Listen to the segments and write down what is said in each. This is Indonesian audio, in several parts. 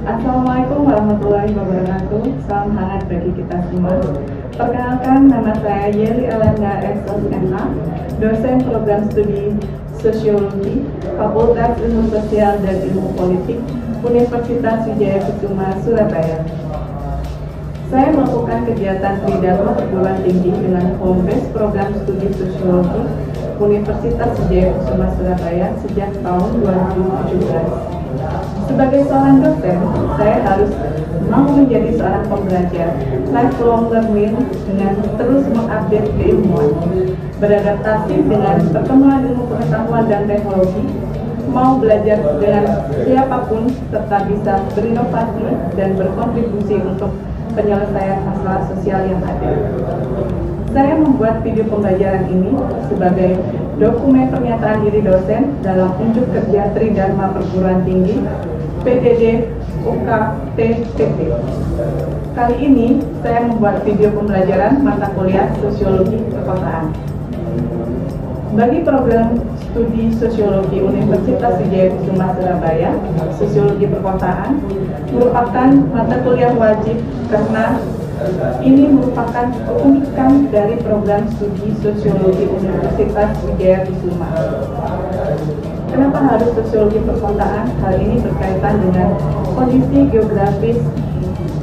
Assalamualaikum warahmatullahi wabarakatuh. Salam hangat bagi kita semua. Perkenalkan, nama saya Yeli Elanda Esos MA, dosen program studi Sosiologi, Fakultas Ilmu Sosial dan Ilmu Politik, Universitas Wijaya Kusuma, Surabaya. Saya melakukan kegiatan Tridharma perguruan tinggi dengan home base program studi Sosiologi Universitas Wijaya Kusuma, Surabaya sejak tahun 2017. Sebagai seorang dosen, saya harus mau menjadi seorang pembelajar, lifelong learning dengan terus mengupdate keilmuan, beradaptasi dengan perkembangan ilmu pengetahuan dan teknologi, mau belajar dengan siapapun serta bisa berinovasi dan berkontribusi untuk penyelesaian masalah sosial yang ada. Saya membuat video pembelajaran ini sebagai dokumen pernyataan diri dosen dalam unjuk kerja Tridharma Perguruan Tinggi PDD UKT-PP. Kali ini saya membuat video pembelajaran mata kuliah Sosiologi Perkotaan. Bagi program studi Sosiologi Universitas Wijaya Kusuma, Surabaya, Sosiologi Perkotaan merupakan mata kuliah wajib karena ini merupakan keunikan dari program studi Sosiologi Universitas Wijaya Kusuma. Kenapa harus Sosiologi Perkotaan? Hal ini berkaitan dengan kondisi geografis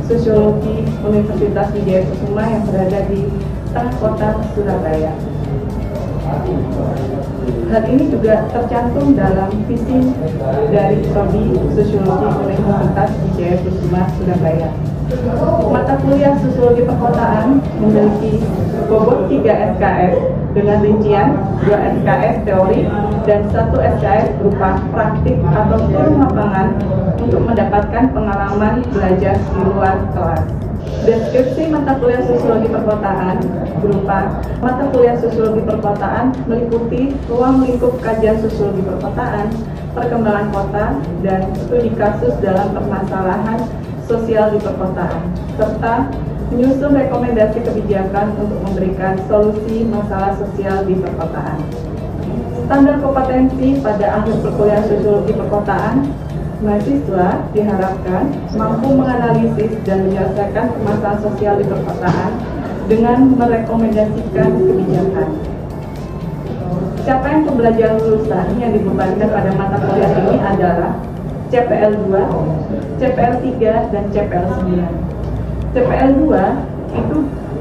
Sosiologi Universitas Wijaya Kusuma yang berada di tengah kota Surabaya. Hal ini juga tercantum dalam visi dari Prodi Sosiologi Universitas Wijaya Kusuma, Surabaya. Mata kuliah Sosiologi Perkotaan memiliki bobot 3 SKS dengan rincian 2 SKS teori dan 1 SKS berupa praktik atau turun lapangan untuk mendapatkan pengalaman belajar di luar kelas. Deskripsi mata kuliah Sosiologi Perkotaan berupa mata kuliah Sosiologi Perkotaan meliputi ruang lingkup kajian Sosiologi Perkotaan, perkembangan kota, dan studi kasus dalam permasalahan sosial di perkotaan, serta menyusun rekomendasi kebijakan untuk memberikan solusi masalah sosial di perkotaan. Standar kompetensi pada akhir perkuliahan Sosiologi Perkotaan, mahasiswa diharapkan mampu menganalisis dan menyelesaikan permasalahan sosial di perkotaan dengan merekomendasikan kebijakan. Capaian pembelajaran lulusan yang dibebankan pada mata kuliah ini adalah CPL 2, CPL 3, dan CPL 9. CPL 2 itu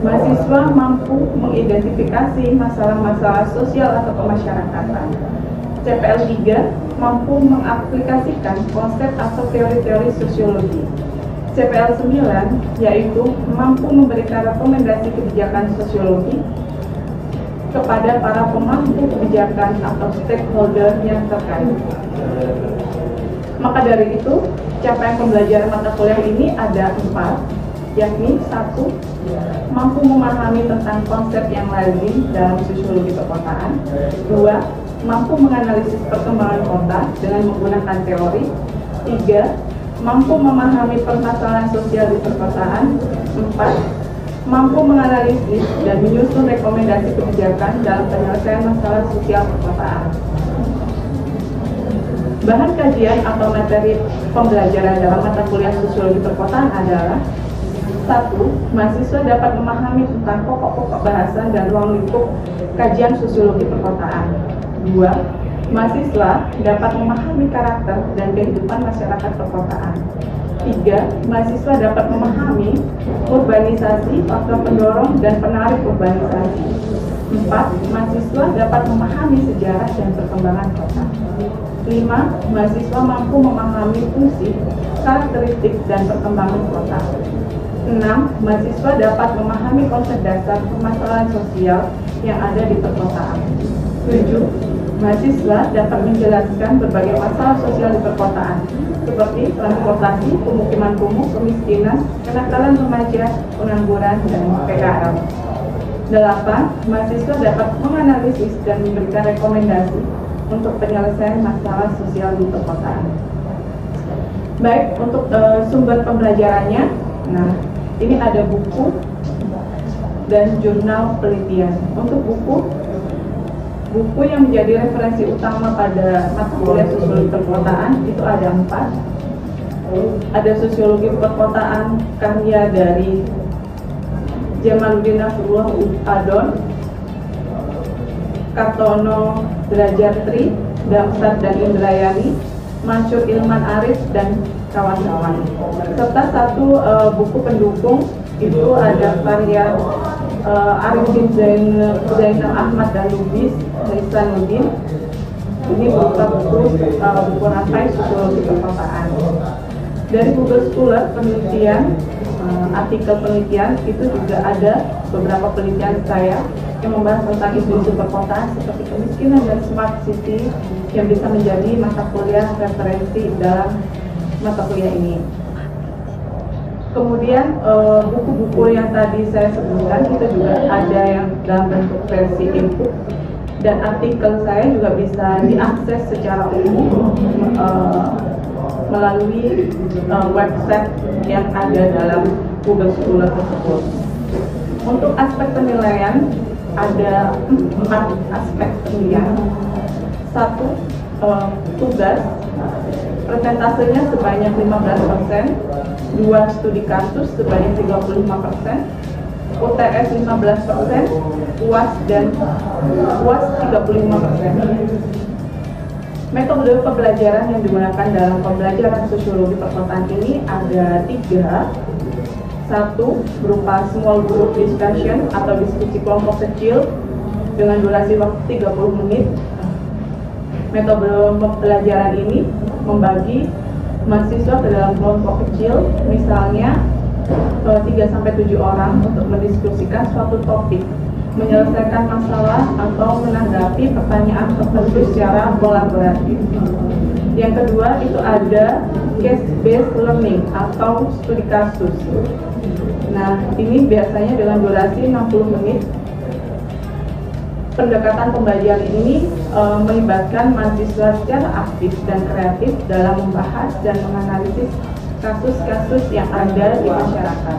mahasiswa mampu mengidentifikasi masalah-masalah sosial atau kemasyarakatan. CPL 3 mampu mengaplikasikan konsep atau teori-teori sosiologi. CPL 9 yaitu mampu memberikan rekomendasi kebijakan sosiologi kepada para pemangku kebijakan atau stakeholder yang terkait. Maka dari itu, capaian pembelajaran mata kuliah ini ada 4, yakni 1. Mampu memahami tentang konsep yang lazim dalam sosiologi perkotaan. 2. Mampu menganalisis perkembangan kota dengan menggunakan teori. 3. Mampu memahami permasalahan sosial di perkotaan. 4. Mampu menganalisis dan menyusun rekomendasi kebijakan dalam penyelesaian masalah sosial perkotaan. Bahan kajian atau materi pembelajaran dalam mata kuliah Sosiologi Perkotaan adalah 1. Mahasiswa dapat memahami tentang pokok-pokok bahasan dan ruang lingkup kajian sosiologi perkotaan. 2. Mahasiswa dapat memahami karakter dan kehidupan masyarakat perkotaan. 3. Mahasiswa dapat memahami urbanisasi, faktor pendorong dan penarik urbanisasi. 4. Mahasiswa dapat memahami sejarah dan perkembangan kota. 5. Mahasiswa mampu memahami fungsi, karakteristik, dan perkembangan kota. 6. Mahasiswa dapat memahami konsep dasar permasalahan sosial yang ada di perkotaan. 7. Mahasiswa dapat menjelaskan berbagai masalah sosial di perkotaan, seperti transportasi, pemukiman kumuh, kemiskinan, kenakalan remaja, pengangguran, dan PKL. 8. Mahasiswa dapat menganalisis dan memberikan rekomendasi untuk penyelesaian masalah sosial di perkotaan. Baik, untuk sumber pembelajarannya, nah ini ada buku dan jurnal penelitian. Untuk buku yang menjadi referensi utama pada mata kuliah Sosiologi Perkotaan itu ada 4. ada sosiologi perkotaan karya dari Jamaluddin Nasrullah Adon, Kartono Drajatri, Damsat dan Indrayani, Mansur Ilman Arif dan kawan-kawan. Serta satu buku pendukung itu ada karya Arifin Zainal Ahmad dan Lubis Hasanuddin. Ini berupa buku rantai sosiologi perkotaan. Dari Google Scholar penelitian, artikel penelitian itu juga ada beberapa penelitian saya yang membahas tentang isu-isu perkotaan seperti kemiskinan dan smart city yang bisa menjadi mata kuliah referensi dalam mata kuliah ini. Kemudian buku-buku yang tadi saya sebutkan itu juga ada yang dalam bentuk versi e-book, dan artikel saya juga bisa diakses secara umum melalui website yang ada dalam Google Scholar tersebut. Untuk aspek penilaian ada 4 aspek penilaian. 1. Tugas, persentasenya sebanyak 15%, 2. Studi kasus sebanyak 35%, UTS 15%, UAS 35%. Metode pembelajaran yang digunakan dalam pembelajaran sosiologi perkotaan ini ada 3. 1. Berupa small group discussion atau diskusi kelompok kecil dengan durasi waktu 30 menit. Metode pembelajaran ini membagi mahasiswa ke dalam kelompok kecil, misalnya 3-7 orang untuk mendiskusikan suatu topik, menyelesaikan masalah atau menanggapi pertanyaan tertentu secara kolaboratif. Yang kedua itu ada case based learning atau studi kasus. Nah, ini biasanya dengan durasi 60 menit. Pendekatan pembelajaran ini melibatkan mahasiswa secara aktif dan kreatif dalam membahas dan menganalisis kasus-kasus yang ada di masyarakat.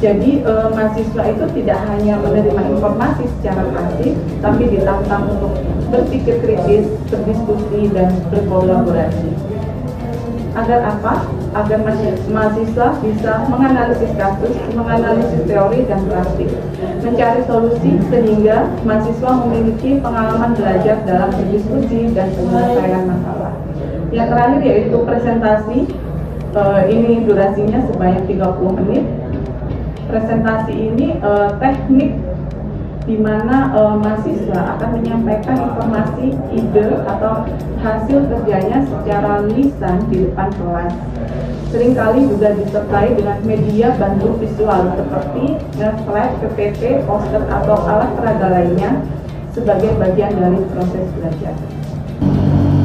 Jadi mahasiswa itu tidak hanya menerima informasi secara pasif, tapi ditantang untuk berpikir kritis, berdiskusi, dan berkolaborasi. Agar apa? Agar mahasiswa bisa menganalisis kasus, menganalisis teori dan praktik, mencari solusi sehingga mahasiswa memiliki pengalaman belajar dalam berdiskusi dan penyelesaian masalah. Yang terakhir yaitu presentasi. Ini durasinya sebanyak 30 menit. Presentasi ini teknik di mana mahasiswa akan menyampaikan informasi, ide, atau hasil kerjanya secara lisan di depan kelas. Seringkali juga disertai dengan media bantu visual seperti slide, PPT, poster, atau alat peraga lainnya sebagai bagian dari proses belajar.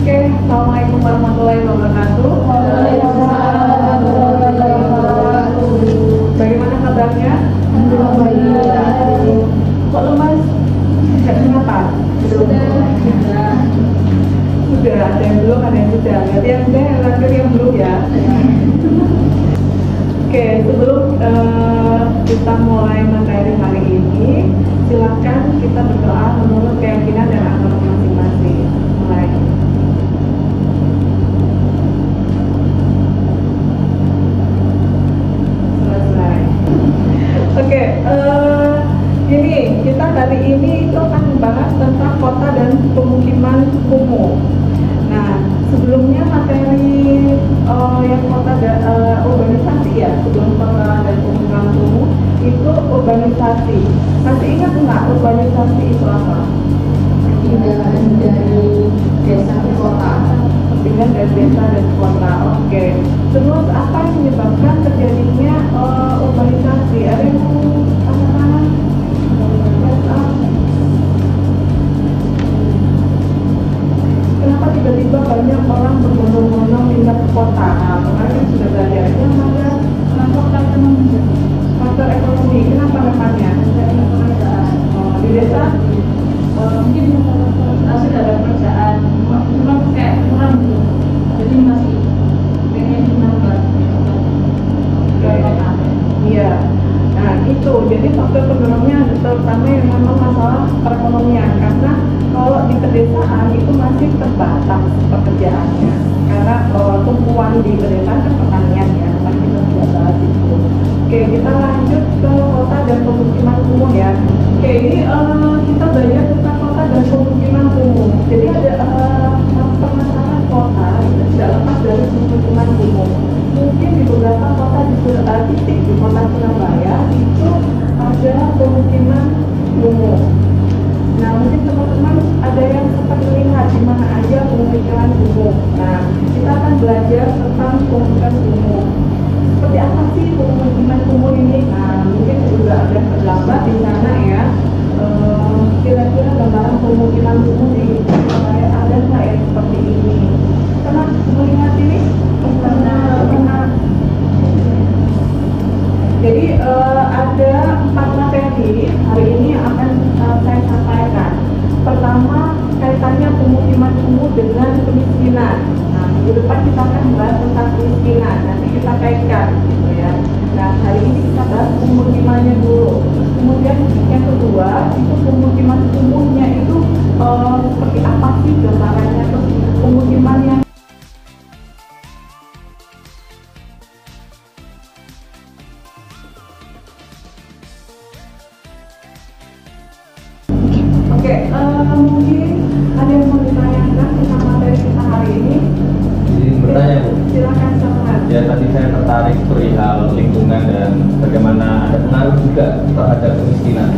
Oke, Assalamualaikum warahmatullahi wabarakatuh. Bagaimana kabarnya? Kok lemas? Kenapa? Sudah, ada yang belum, ada yang sudah. Berarti yang sudah, yang terakhir yang belum ya. Oke, sebelum kita mulai materi hari ini, silakan kita berdoa menurut keyakinan dan agama masing-masing. Mulai. Oke, ini kita hari ini itu akan membahas tentang kota dan pemukiman kumuh. Nah, sebelumnya materi yang kota dan urbanisasi ya, sebelum kota dan pemukiman kumuh itu urbanisasi. Masih ingat nggak urbanisasi itu apa? Perpindahan dari desa ke kota. Perpindahan dari desa dan kota. Oke. Terus apa yang menyebabkan terjadinya urbanisasi? Ada yang tangan-tangan? Kenapa tiba-tiba banyak orang berbondong-bondong pindah ke kota? Nah, kemarin sudah belajar yang ada faktor ekonomi. Kenapa namanya? Di desa mungkin sudah ada pekerjaan, cuma kayak kurang gitu. Jadi masih pengen menambah. Iya. Nah itu, jadi faktor pendorongnya terutama yang memang masalah perekonomian, karena kalau di pedesaan itu masih terbatas pekerjaannya, karena tumpuan memang di pedesaan kan pertanian ya, kan kita sudah bahas itu. Oke, kita lanjut ke kota dan pemukiman kumuh ya. Oke, ini kita belajar tentang kota dan pemukiman kumuh. Jadi ada permasalahan kota itu tidak lepas dari pemukiman kumuh. Mungkin di beberapa kota di titik di kota Surabaya itu ada pemukiman kumuh. Nah, mungkin teman-teman ada yang sempat melihat di mana aja pemukiman kumuh. Nah, kita akan belajar tentang pemukiman kumuh. Seperti apa sih pemukiman kumuh ini? Nah, mungkin juga ada tergambar di sana ya. Kira-kira gambaran pemukiman kumuh di Surabaya ada nggak yang seperti ini? Pernah melihat ini? Pernah. Jadi ada 4 materi hari ini yang akan saya sampaikan. Pertama, kaitannya pemukiman kumuh dengan kemiskinan. Nah, minggu depan kita akan bahas tentang kemiskinan. Nanti kita kaitkan, gitu ya. Nah, hari ini kita bahas pemukimannya dulu. Kemudian yang kedua, itu pemukiman kumuhnya itu seperti apa sih gambarannya? Terus pemukiman yang mungkin ada yang mau ditanyakan tentang materi kita hari ini? Izin bertanya, Bu. Silakan, silakan. Ya, tadi saya tertarik perihal lingkungan dan bagaimana ada pengaruh juga terhadap kemiskinan.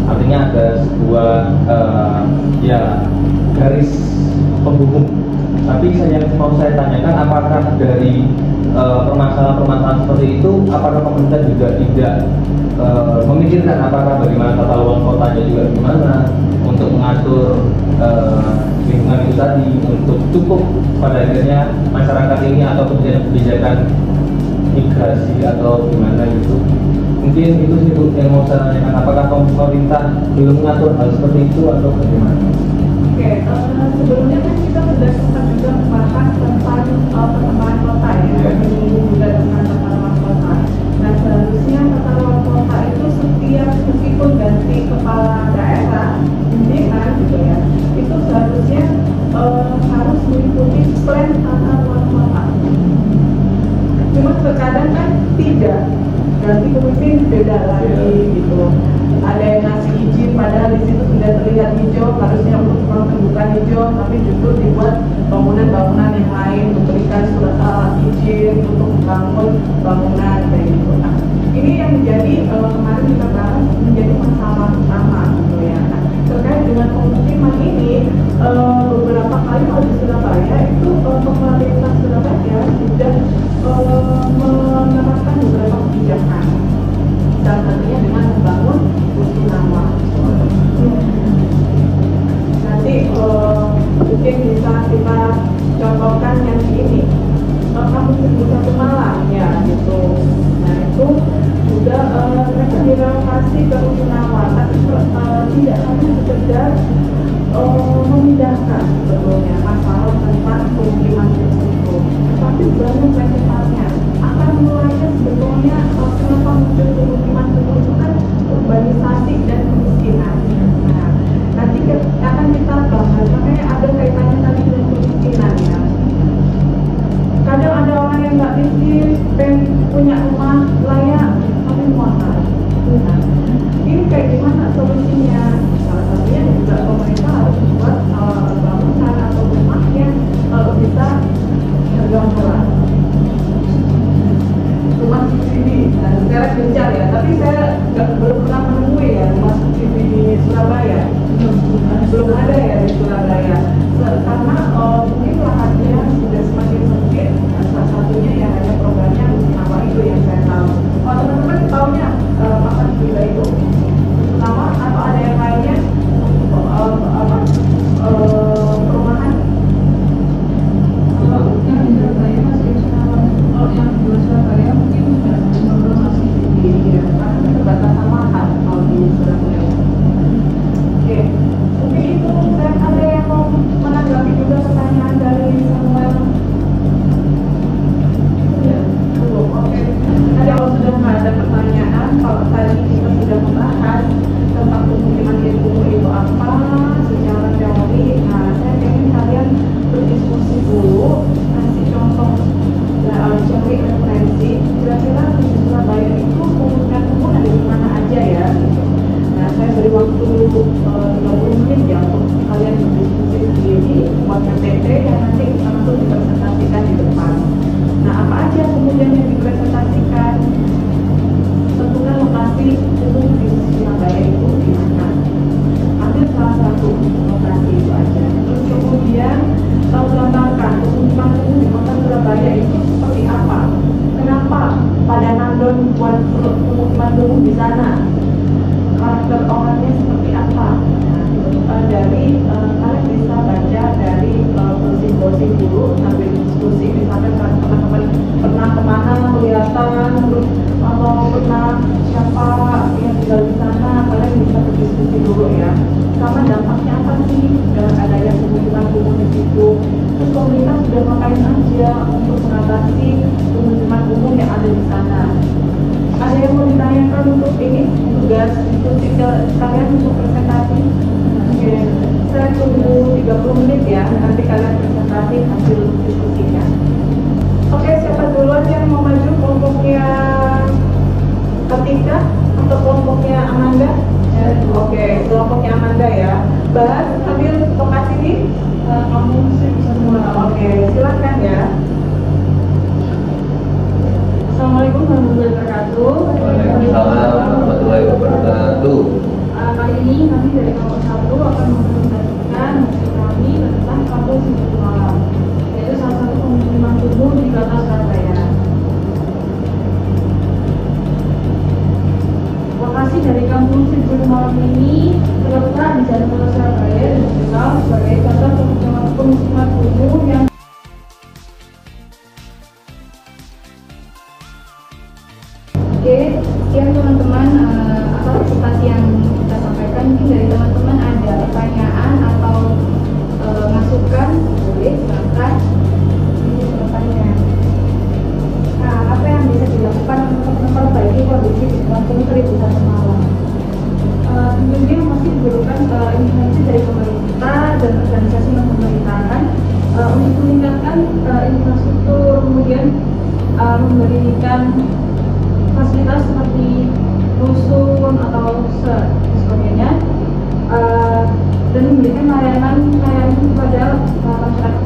Artinya ada sebuah garis penghubung. Tapi yang mau saya tanyakan, apakah dari permasalahan-permasalahan seperti itu, apakah pemerintah juga tidak memikirkan apakah bagaimana tata ruang kotanya juga gimana untuk mengatur lingkungan itu tadi, untuk cukup pada akhirnya masyarakat ini atau kebijakan migrasi atau gimana gitu. Mungkin itu sih Bu yang mau saya tanyakan, apakah pemerintah belum mengatur hal seperti itu atau bagaimana? Oke, sebelumnya kan kita sudah sempat juga membahas tentang perkembangan kota ya, menyinggung juga tentang tata ruang kota. Nah, seharusnya tata ruang kota itu setiap meskipun ganti kepala daerah, pimpinan gitu ya, itu seharusnya harus mengikuti plan tata ruang kota. Cuma terkadang kan tidak, ganti pemimpin beda lagi gitu. Ada yang ngasih izin padahal di situ sudah terlihat hijau, harusnya untuk pembentukan hijau, tapi justru dibuat bangunan-bangunan yang lain, memberikan surat izin untuk membangun bangunan kayak gitu. Nah, ini yang menjadi kemarin kita bahas menjadi masalah utama gitu ya. Nah, terkait dengan pemukiman ini, beberapa kali kalau di Surabaya itu pemerintah Surabaya sudah menerapkan beberapa kebijakan. Salah satunya dengan membangun rusunawa. Nanti mungkin bisa kita contohkan yang ini, kampung Satu Malang ya gitu. Nah itu juga mereka direlokasi ke rusunawa, tapi tidak hanya sekedar memindahkan sebetulnya masalah tentang pemukiman itu, tapi banyak sekitarnya akan mulainya sebetulnya kenapa muncul pemukiman itu kan urbanisasi dan kemiskinan. Nah, nanti akan kita bahas, makanya ada kaitannya tadi dengan kemiskinan ya. Kadang ada orang yang nggak miskin, pengen punya rumah layak, tapi mahal. Nah, ini kayak gimana solusinya? Salah satunya juga membuat KTP yang nanti langsung dipresentasikan di depan. Nah, apa aja kemudian yang dipresentasikan? Tentunya lokasi umum di Surabaya itu di mana? Ambil salah satu lokasi itu aja. Terus kemudian gambarkan pemukiman umum di kota Surabaya itu seperti apa? Kenapa pada Nandon buat pemukiman umum di sana? Karakter orangnya seperti apa? Nah, itu dari kalian bisa baca dari posisi dulu sambil diskusi, misalkan teman-teman pernah kemana kelihatan, terus atau pernah siapa yang tinggal di sana, kalian bisa berdiskusi dulu ya. Sama dampaknya apa sih? Dan ada yang pemukiman umum di situ. Terus pemerintah sudah ngapain aja untuk mengatasi pemukiman umum yang ada di sana. Ada yang mau ditanyakan untuk ini tugas diskusi kalian untuk presentasi? Oke, saya tunggu 30 menit ya, nanti kalian presentasi hasil diskusinya. Oke, siapa duluan yang mau maju? Kelompoknya Ketika atau kelompoknya Amanda? Oke, kelompoknya Amanda ya. Bahas ambil lokasi di kampung semua. Oke, silakan ya. Assalamualaikum warahmatullahi wabarakatuh. Waalaikumsalam warahmatullahi wabarakatuh. Kali ini kami dari kelompok 1 akan mempresentasikan hasil kami tentang kampung Sibuk Malam, yaitu salah satu pemukiman kumuh di kota Surabaya. Lokasi dari kampung Sibuk Malam ini terletak di jalan kota Surabaya dan dikenal sebagai contoh pemukiman kumuh yang Oke, sekian teman-teman presentasi yang kita sampaikan. Mungkin dari teman-teman ada pertanyaan atau masukan, boleh silakan. Ini pertanyaan. Nah, apa yang bisa dilakukan untuk memperbaiki kondisi di kampung 1001 Malam? Tentunya masih dibutuhkan intervensi dari pemerintah dan organisasi non-pemerintahan untuk meningkatkan infrastruktur, kemudian memberikan fasilitas seperti rusun atau sebagainya, dan memberikan layanan kepada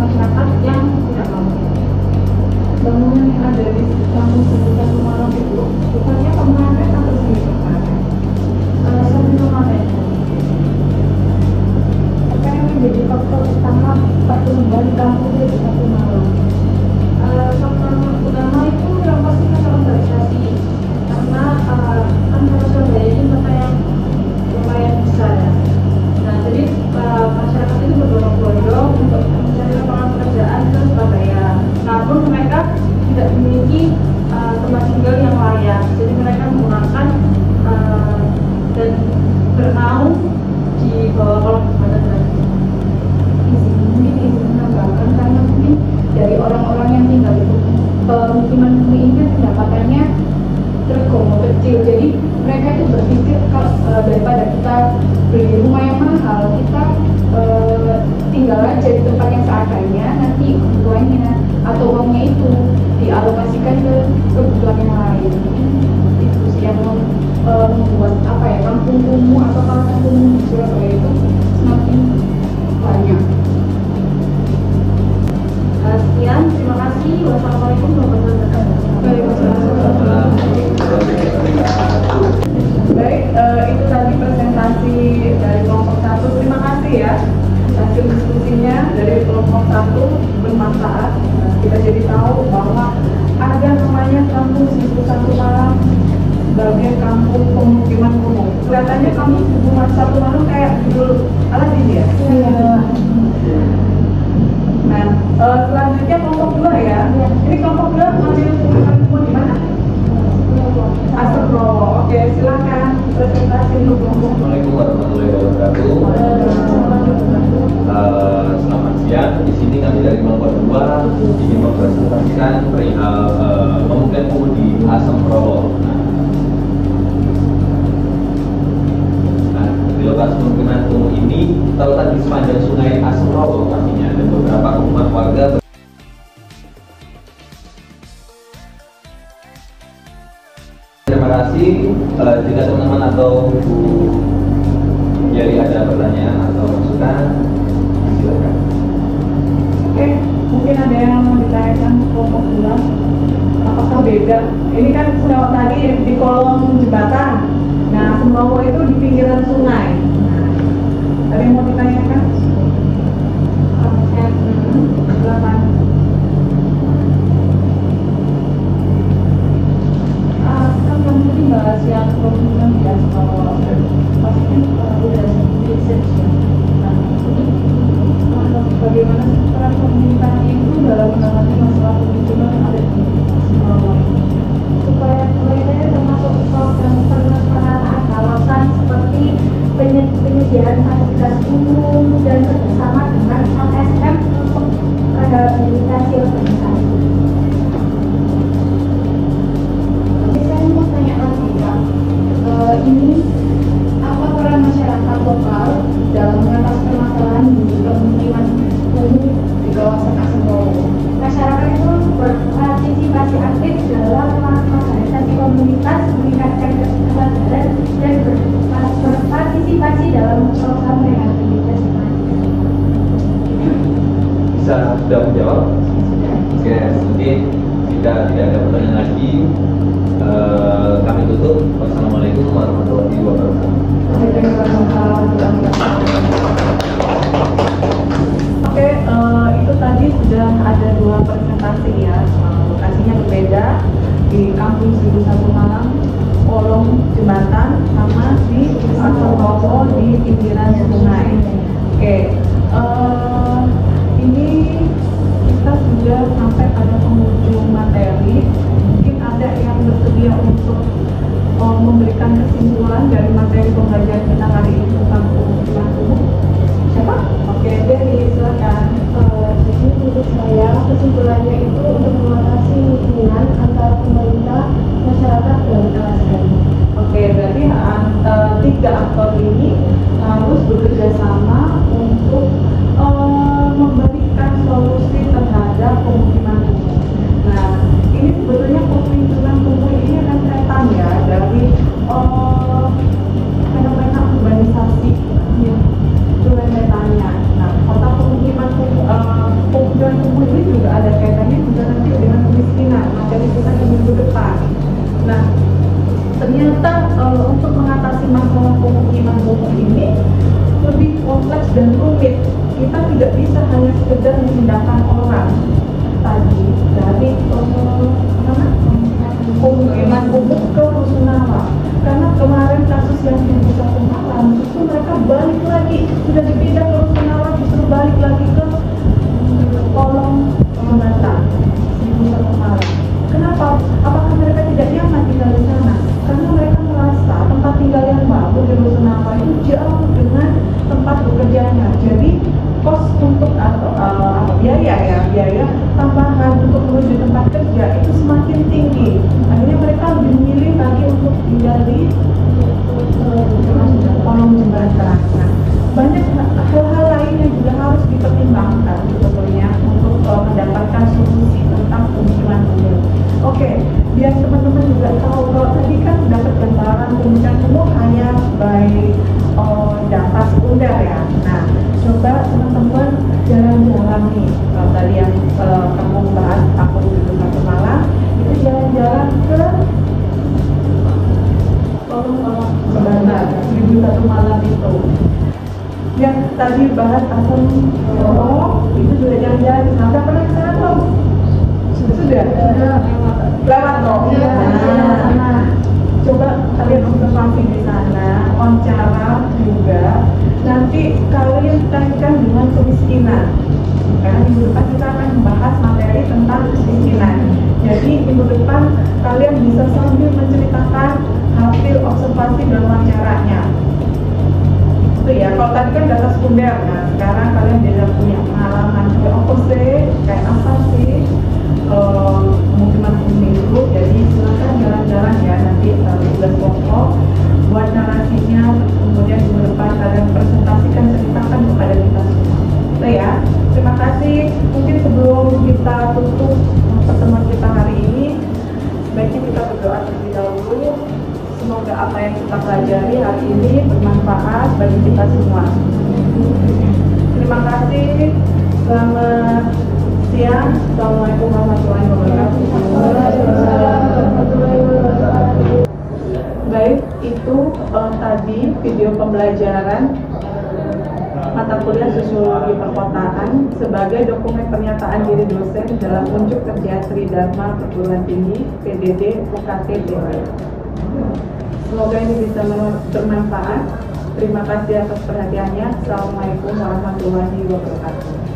masyarakat yang tidak mampu. Bangunan yang ada di kampung Sibuk Malam itu bukannya kemarin atau sebelum kemarin? Sebelum kemarin, Apa yang menjadi faktor utama pertumbuhan kampung Sibuk Malam? faktor utama itu yang pasti masalah urbanisasi, karena kan kota Surabaya ini kota yang lumayan besar ya. Nah, jadi masyarakat itu berbondong-bondong untuk mencari lapangan pekerjaan ke Surabaya. Namun mereka tidak memiliki tempat tinggal yang layak, jadi mereka menggunakan dan bernaung di bawah kolong jembatan tadi. Mungkin izin menambahkan karena mungkin dari orang-orang yang tinggal di pemukiman ini kan pendapatannya tergolong kecil, jadi mereka itu berpikir kalau daripada kita beli rumah yang mahal, kita tinggal aja di tempat yang seadanya, nanti kebutuhannya atau uangnya itu dialokasikan ke kebutuhan yang lain. Itu sih yang membuat apa ya, kampung kumuh atau kawasan kumuh di Surabaya itu semakin banyak. Sekian, terima kasih. Wassalamualaikum warahmatullahi wabarakatuh. Baik, itu tadi presentasi dari kelompok 1. Terima kasih ya. Hasil diskusinya dari kelompok 1 bermanfaat. Kita jadi tahu bahwa ada namanya kampung Sibuk Malam sebagai kampung pemukiman kumuh. Kelihatannya kampung Sibuk Malam kayak judul Aladin ya? Iya. Nah, selanjutnya kelompok 2 ya. Ini kelompok 2 mengambil pemukiman kumuh di mana? Asapro. Oke, silakan presentasi untuk kelompok. Assalamualaikum warahmatullahi wabarakatuh. Selamat siang. Di sini kami dari kelompok 2 ingin mempresentasikan perihal pemukiman kumuh di Asapro. Di lokasi pemukiman kumuh ini terletak di sepanjang Sungai Asapro lokasinya, dan beberapa rumah warga. Terima kasih. Jika teman-teman atau Bu Yari ada pertanyaan atau masukan, silakan. tidak, ini kan Semawa tadi di kolong jembatan. Nah, Semawa itu di pinggiran sungai. Nah, ada yang mau ditanyakan? Silakan. Kan kamu tadi bahas yang program ya Semawa, pasti udah research ya. Nah, bagaimana peran pemerintahnya itu dalam menangani masalah pemukiman yang ada di Semawa supaya mereka termasuk program penataan kawasan seperti penyediaan fasilitas umum dan kerjasama dengan LSM untuk rehabilitasi organisasi. Jadi saya mau tanya lagi Pak, ini apa peran masyarakat lokal dalam mengatasi permasalahan di pemukiman umum di kawasan Semawa? Masyarakat itu berpartisipasi aktif dalam mengorganisasi komunitas, meningkatkan kesadaran dan berpartisipasi dalam program rehabilitasi. Bisa sudah menjawab? Oke, mungkin jika tidak ada pertanyaan lagi, kami tutup. Wassalamualaikum warahmatullahi wabarakatuh. Oke, itu tadi sudah ada 2 presentasi ya, lokasinya berbeda di Kampung 1001 Malang, kolong jembatan, sama di Semawa di pinggiran sungai. Oke, ini kita sudah sampai pada penghujung materi. Mungkin ada yang bersedia untuk memberikan kesimpulan dari materi pembelajaran kita hari ini tentang pemukiman umum. Siapa? Oke, Dewi, silakan. Jadi menurut saya kesimpulannya itu untuk mengatasi hubungan antara pemerintah, masyarakat, dan LSM. Oke, berarti 3 aktor ini harus bekerja sama untuk memberikan solusi terhadap pemukiman umum. Nah, ini sebetulnya pemukiman umum ini akan kaitan ya dari fenomena urbanisasi ya, itu rentetannya. Nah, kota pemukiman umum ini juga ada kaitannya juga nanti dengan kemiskinan, materi kita di minggu depan. Nah, ternyata untuk mengatasi masalah pemukiman umum ini lebih kompleks dan rumit. Kita tidak bisa hanya sekedar memindahkan orang tadi dari pemukiman umum ke Rusunawa. Karena kemarin kasus yang di 1001 Malang justru mereka balik lagi, sudah dipindah ke Rusunawa justru balik lagi ke kolong jembatan 1001 Malang. Kenapa? Apakah mereka tidak nyaman tinggal di sana? Karena mereka merasa tempat tinggal yang baru di Rusunawa itu jauh dengan tempat bekerjanya. Jadi kos untuk biaya tambahan untuk menuju tempat kerja itu semakin tinggi. Akhirnya mereka lebih memilih lagi untuk tinggal di kolong jembatan. Nah, banyak hal-hal lain yang juga harus dipertimbangkan sebetulnya untuk mendapatkan solusi tentang pemukiman umum. Oke, biar teman-teman juga tahu, kalau tadi kan dapat gambaran pemukiman umum hanya by data sekunder ya. Nah, coba teman-teman jalan-jalan nih, kalau tadi yang kamu bahas Kampung 1001 Malang, itu jalan-jalan ke Sebentar, 1001 Malang itu. Yang tadi bahas Asam itu sudah jalan-jalan di sana. Pernah ke sana belum? Sudah. Lewat dong. Nah, coba kalian observasi di sana, wawancara juga. Nanti kalian kaitkan dengan kemiskinan. Karena minggu depan kita akan membahas materi tentang kemiskinan. Jadi minggu depan kalian bisa sambil menceritakan hasil observasi dan wawancaranya. Itu ya, kalau tadi kan data sekunder, nah sekarang kalian bisa punya pengalaman juga opposite, kayak apa sih pemukiman umum itu. Jadi silakan jalan-jalan ya, nanti tugas pokok buat narasinya, kemudian minggu depan kalian presentasikan, ceritakan kepada kita semua. Itu ya, terima kasih. Mungkin sebelum kita tutup pertemuan kita hari ini, sebaiknya kita berdoa terlebih dahulu. Semoga apa yang kita pelajari hari ini bermanfaat bagi kita semua. Terima kasih. Selamat siang. Assalamualaikum warahmatullahi wabarakatuh. warahmatullahi wabarakatuh. Baik, itu tadi video pembelajaran mata kuliah Sosiologi Perkotaan sebagai dokumen pernyataan diri dosen dalam unjuk kerja Sri Dharma Perguruan Tinggi PDD UKT DW. Semoga ini bisa bermanfaat. Terima kasih atas perhatiannya. Assalamualaikum warahmatullahi wabarakatuh.